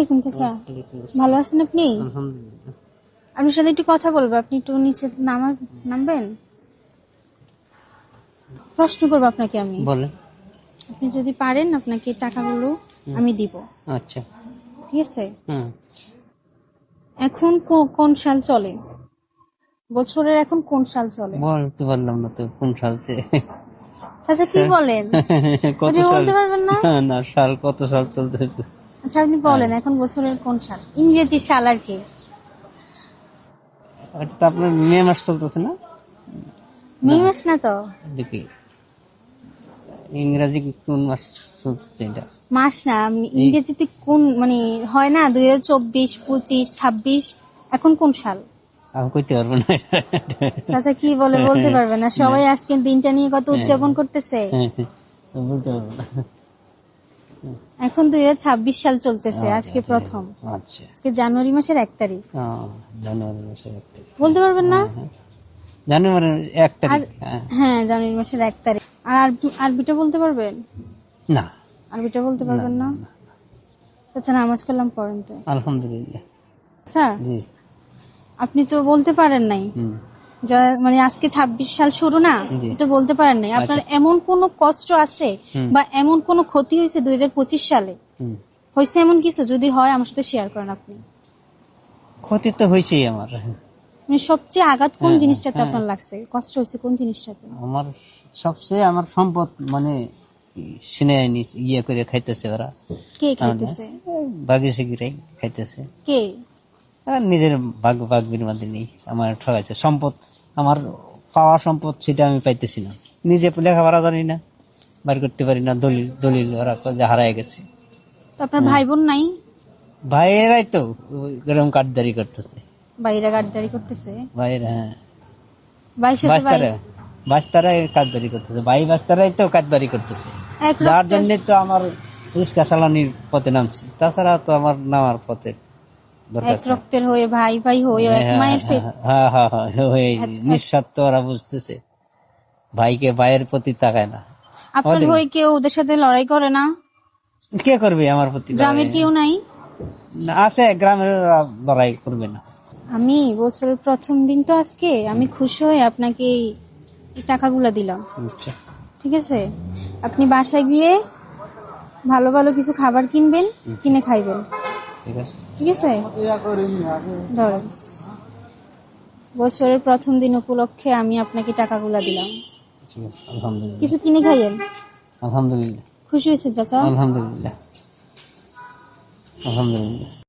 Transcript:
দেখুন চাচা, ভালো আছেন আপনি? আলহামদুলিল্লাহ। আপনার সাথে একটু কথা বলবো, আপনি একটু নিচে নামবেন। প্রশ্ন করবো আপনাকে আমি। বলেন। আপনি যদি পারেন আপনাকে টাকাগুলো আমি দিব, আচ্ছা। ঠিক আছে? হুম। এখন কোন সাল চলে? বছরের এখন কোন সাল চলে? বলতে পারলাম না তো কোন সাল চাচা কি বলেন? কত আপনি সাল? বলতে পারবেন না? না, সাল কত সাল চলতেছে? আচ্ছা আপনি বলেন এখন বছরের কোন সাল, ইংরেজি সাল আর কি। এটা তো আপনার মে মাস চলতেছে না? মে মাস না তো। দেখি ইংরাজি কোন মাস চলতেছে এটা? মাস না, ইংরেজিতে কোন মানে হয় না 2024, 25, 26, এখন কোন সাল? আমি কইতে পারবো না। চাচা কি বলতে পারবে না? সবাই আজকে দিনটা নিয়ে কত উদযাপন করতেছে। বলতে পারবো না। এখন 2026 সাল চলতেছে, আজকে প্রথম। আচ্ছা। আজকে জানুয়ারি মাসের 1 তারিখ। জানুয়ারি মাসের 1 তারিখ। বলতে পারবেন না? জানুয়ারির 1 তারিখ। হ্যাঁ, জানুয়ারি মাসের 1 তারিখ। আর আরবিটা বলতে পারবেন? না। আরবিটা বলতে পারবেন না? আচ্ছা, নামাজ কালাম পড়েন তো। আলহামদুলিল্লাহ। আচ্ছা, জি। আপনি তো বলতে পারেন নাই মানে আজকে 26 সাল শুরু না, তো বলতে পারেন নাই। আপনার এমন কোন কষ্ট আছে বা এমন কোন ক্ষতি হয়েছে 2025 সালে? হয়েছে এমন কিছু? যদি হয় আমার সাথে শেয়ার করেন আপনি। ক্ষতি তো হয়েছেই আমার। মানে সবচেয়ে আঘাত কোন জিনিসটাতে আপনার লাগছে? কষ্ট হয়েছে কোন জিনিসটাতে? আমার সবচেয়ে আমার সম্পদ মানে সিনে ইয়ে করে খাইতেছে ওরা। কে খাইতেছে? বাগি সিগিরাই খাইতেছে। কে? নিজের ভাগ বিনিময় নেই আমার ঠকাইছে। সম্পদ আমার পাওয়া সম্পদ সেটা আমি পাইতেছি না। নিজে লেখাপড়া জানি না, বার করতে পারি না। দলিল দলিল ওরা হারাই গেছে। তো আপনার ভাই বোন নাই? ভাইয়েরাই তো এরকম কাঠদারি করতেছে। ভাইরা গাড়িদারি করতেছে? ভাইয়েরা, হ্যাঁ, ভাই বাস্তারা কাঠদারি করতেছে। ভাই বাস্তারাই তো কাঠদারি করতেছে, যার জন্য তো আমার রিক্সা চালানির পথে নামছি। তাছাড়া তো আমার নামার পথে এক রক্তের হয়ে ভাই ভাই হয়ে এক মায়ের নিঃস্বার্থ ওরা বুঝতেছে। ভাইকে ভাইয়ের প্রতি তাকায় না। আপনার হয়ে কেউ ওদের সাথে লড়াই করে না? কে করবে আমার প্রতি? গ্রামের কেউ নাই? আছে, গ্রামের লড়াই করবে না। আমি বছরের প্রথম দিন তো আজকে, আমি খুশি হয়ে আপনাকে এই টাকাগুলা দিলাম, ঠিক আছে? আপনি বাসায় গিয়ে ভালো ভালো কিছু খাবার কিনবেন, কিনে খাইবেন, ঠিক আছে? ধরেন, বছরের প্রথম দিন উপলক্ষে আমি আপনাকে টাকাগুলা দিলাম, কিছু কিনে খাইয়েন। আলহামদুলিল্লাহ। খুশি হয়েছে চাচা? আলহামদুলিল্লাহ। আলহামদুলিল্লাহ।